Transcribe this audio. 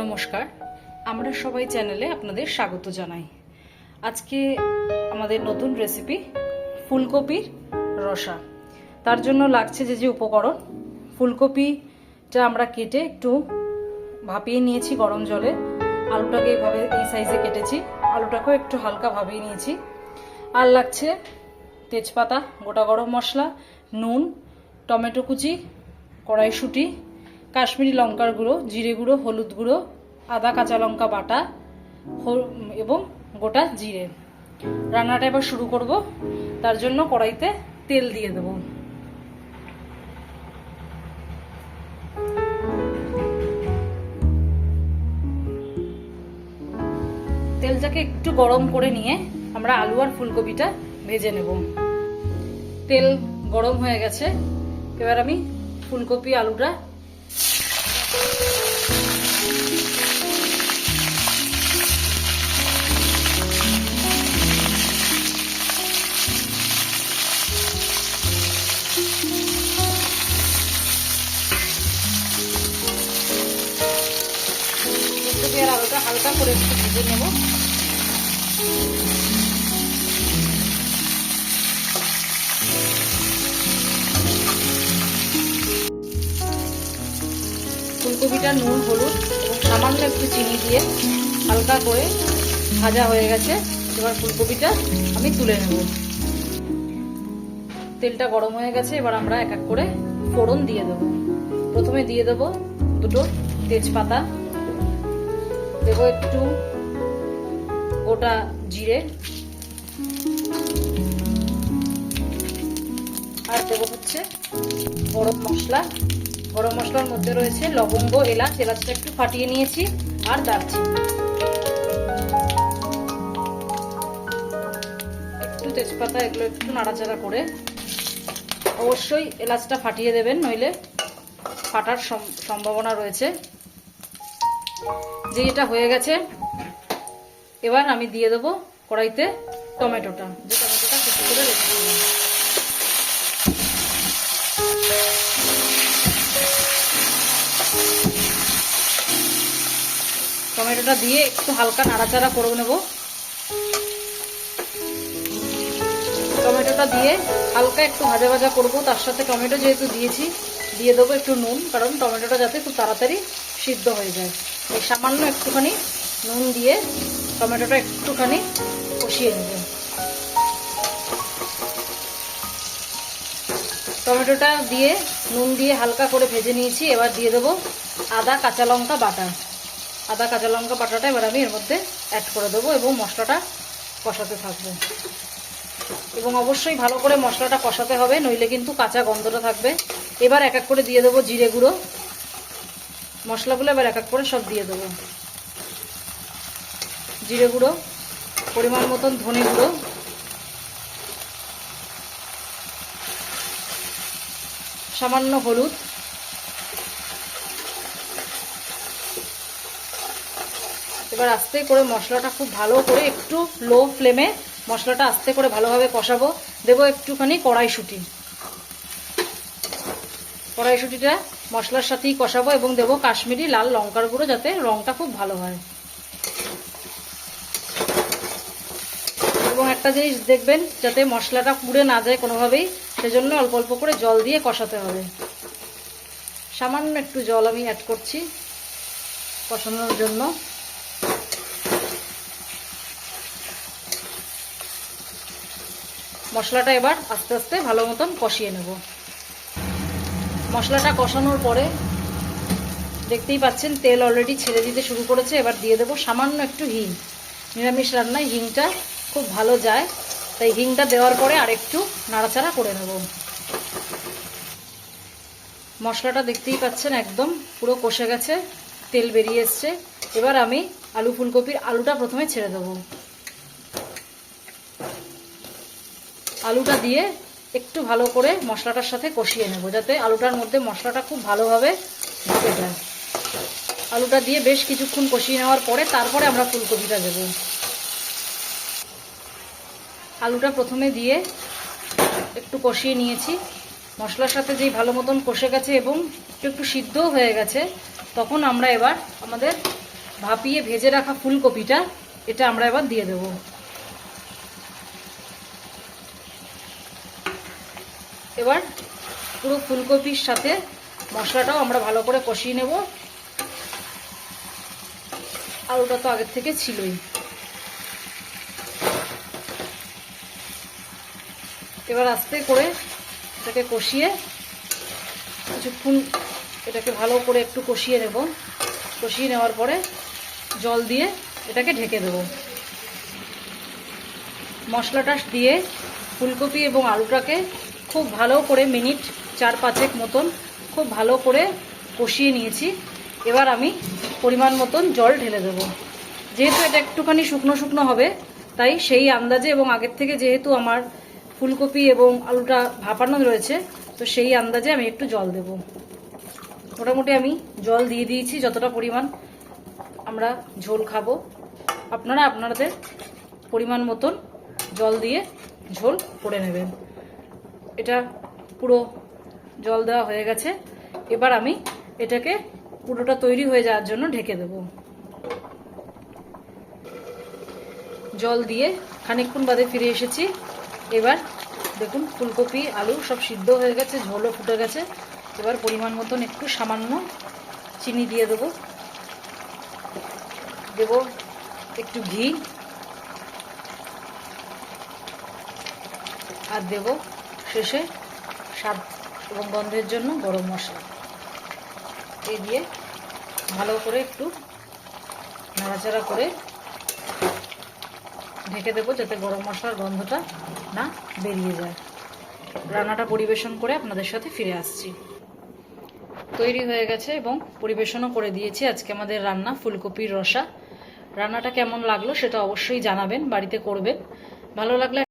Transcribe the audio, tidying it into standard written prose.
নমস্কার, আমরা সবাই চ্যানেলে আপনাদের স্বাগত জানাই। আজকে আমাদের নতুন রেসিপি ফুলকপির রসা। তার জন্য লাগছে যে উপকরণ, ফুলকপিটা আমরা কেটে একটু ভাপিয়ে নিয়েছি গরম জলে। আলুটাকে এইভাবে এই সাইজে কেটেছি, আলুটাকেও একটু হালকা ভাপিয়ে নিয়েছি। আর লাগছে তেজপাতা, গোটা গরম মশলা, নুন, টমেটো কুচি, কড়াইশুঁটি, কাশ্মীরি লঙ্কার গুঁড়ো, জিরে গুঁড়ো, হলুদ গুঁড়ো, আদা কাঁচা লঙ্কা বাটা এবং গোটা জিরে। রান্নাটা এবার শুরু করব। তার জন্য কড়াইতে তেল দিয়ে দেব। তেলটাকে একটু গরম করে নিয়ে আমরা আলু আর ফুলকপিটা ভেজে নেব। তেল গরম হয়ে গেছে, এবার আমি ফুলকপি আলুটা আলুটা হালকা করে একটু ভেজে নেব। ফুলকপিটা নুন, হলুদ এবং সামান্য একটু চিনি দিয়ে হালকা করে ভাজা হয়ে গেছে। এবার ফুলকপিটা আমি তুলে নেব। তেলটা গরম হয়ে গেছে, এবার আমরা এক এক করে ফোড়ন দিয়ে দেব। প্রথমে দিয়ে দেব দুটো তেজপাতা, দেব একটু গোটা জিরে, আর দেব হচ্ছে গরম মশলা। গরম মশলার মধ্যে রয়েছে লবঙ্গ, এলাচ, এলাচটা একটু ফাটিয়ে নিয়েছি, আর দারচিনি। একটু তেজপাতা, এগুলো একটু নাড়াচাড়া করে, অবশ্যই এলাচটা ফাটিয়ে দেবেন, নইলে ফাটার সম্ভাবনা রয়েছে। যে এটা হয়ে গেছে, এবার আমি দিয়ে দেবো কড়াইতে টমেটোটা, যে টমেটোটা কুচি করে রেখেছিলাম। টমেটোটা দিয়ে একটু হালকা নাড়াচাড়া করে নেব। টমেটোটা দিয়ে হালকা একটু ভাজা ভাজা করবো। তার সাথে টমেটো যেহেতু দিয়েছি, দিয়ে দেবো একটু নুন, কারণ টমেটোটা যাতে খুব তাড়াতাড়ি সিদ্ধ হয়ে যায়। এই সামান্য একটুখানি নুন দিয়ে টমেটোটা একটুখানি কষিয়ে নেব। টমেটোটা দিয়ে নুন দিয়ে হালকা করে ভেজে নিয়েছি। এবার দিয়ে দেবো আদা কাঁচা লঙ্কা বাটা। আদা কাঁচা লঙ্কা বাটাটা এবার আমি এর মধ্যে অ্যাড করে দেবো এবং মশলাটা কষাতে থাকবো। এবং অবশ্যই ভালো করে মশলাটা কষাতে হবে, নইলে কিন্তু কাঁচা গন্ধটা থাকবে। এবার এক এক করে দিয়ে দেবো জিরে গুঁড়ো। মশলাগুলো এবার এক এক করে সব দিয়ে দেবো। জিরে গুঁড়ো, পরিমাণ মতন ধনে গুঁড়ো, সামান্য হলুদ, এবার আস্তে করে মশলাটা খুব ভালো করে একটু লো ফ্লেমে মশলাটা আস্তে করে ভালোভাবে কষাবো। দেবো একটুখানি কড়াইশুঁটি। কড়াইশুঁটিটা মশলার সাথেই কষাবো এবং দেবো কাশ্মীরি লাল লঙ্কার গুঁড়ো, যাতে রঙটা খুব ভালো হয়। এবং একটা জিনিস দেখবেন, যাতে মশলাটা পুড়ে না যায় কোনোভাবেই, সেজন্য অল্প অল্প করে জল দিয়ে কষাতে হবে। সামান্য একটু জল আমি অ্যাড করছি কষানোর জন্য। মশলাটা এবার আস্তে আস্তে ভালো মতন কষিয়ে নেব। মশলাটা কষানোর পরে দেখতেই পাচ্ছেন তেল অলরেডি ছেড়ে দিতে শুরু করেছে। এবার দিয়ে দেবো সামান্য একটু হিং। নিরামিষ রান্নায় হিংটা খুব ভালো যায়, তাই হিংটা দেওয়ার পরে আর একটু নাড়াচাড়া করে নেব। মশলাটা দেখতেই পাচ্ছেন একদম পুরো কষে গেছে, তেল বেরিয়ে এসছে। এবার আমি আলু ফুলকপির আলুটা প্রথমে ছেড়ে দেবো। আলুটা দিয়ে একটু ভালো করে মশলাটার সাথে কষিয়ে নেব, যাতে আলুটার মধ্যে মশলাটা খুব ভালোভাবে ঢুকে যায়। আলুটা দিয়ে বেশ কিছুক্ষণ কষিয়ে নেওয়ার পরে তারপরে আমরা ফুলকপিটা দেব। আলুটা প্রথমে দিয়ে একটু কষিয়ে নিয়েছি, মশলার সাথে যেই ভালো মতন কষে গেছে এবং একটু সিদ্ধও হয়ে গেছে, তখন আমরা এবার আমাদের ভাপিয়ে ভেজে রাখা ফুলকপিটা এটা আমরা এবার দিয়ে দেব। এবার পুরো ফুলকপির সাথে মশলাটাও আমরা ভালো করে কষিয়ে নেব। আলুটা তো আগের থেকে ছিলই। এবার আস্তে করে এটাকে কষিয়ে কিছুক্ষণ এটাকে ভালো করে একটু কষিয়ে নেব। কষিয়ে নেওয়ার পরে জল দিয়ে এটাকে ঢেকে দেব। মশলাটা দিয়ে ফুলকপি এবং আলুটাকে খুব ভালো করে মিনিট 4-5 মতন খুব ভালো করে কষিয়ে নিয়েছি। এবার আমি পরিমাণ মতন জল ঢেলে দেব। যেহেতু এটা একটুখানি শুকনো শুকনো হবে, তাই সেই আন্দাজে এবং আগের থেকে যেহেতু আমার ফুলকপি এবং আলুটা ভাপানো রয়েছে, তো সেই আন্দাজে আমি একটু জল দেব। মোটামুটি আমি জল দিয়ে দিয়েছি যতটা পরিমাণ আমরা ঝোল খাবো। আপনারা আপনাদের পরিমাণ মতন জল দিয়ে ঝোল করে নেবেন। এটা পুরো জল দেওয়া হয়ে গেছে। এবার আমি এটাকে পুরোটা তৈরি হয়ে যাওয়ার জন্য ঢেকে দেব। জল দিয়ে খানিকক্ষণ বাদে ফিরে এসেছি। এবার দেখুন ফুলকপি আলু সব সিদ্ধ হয়ে গেছে, ঝোলও ফুটে গেছে। এবার পরিমাণ মতন একটু সামান্য চিনি দিয়ে দেব। দেব একটু ঘি, আর দেব শেষে স্বাদ এবং গন্ধের জন্য গরম মশলা। এই দিয়ে ভালো করে একটু নাড়াচাড়া করে ঢেকে দেবো, যাতে গরম মশলার গন্ধটা না বেরিয়ে যায়। রান্নাটা পরিবেশন করে আপনাদের সাথে ফিরে আসছি। তৈরি হয়ে গেছে এবং পরিবেশনও করে দিয়েছি আজকে আমাদের রান্না ফুলকপির রসা। রান্নাটা কেমন লাগলো সেটা অবশ্যই জানাবেন, বাড়িতে করবেন। ভালো লাগলে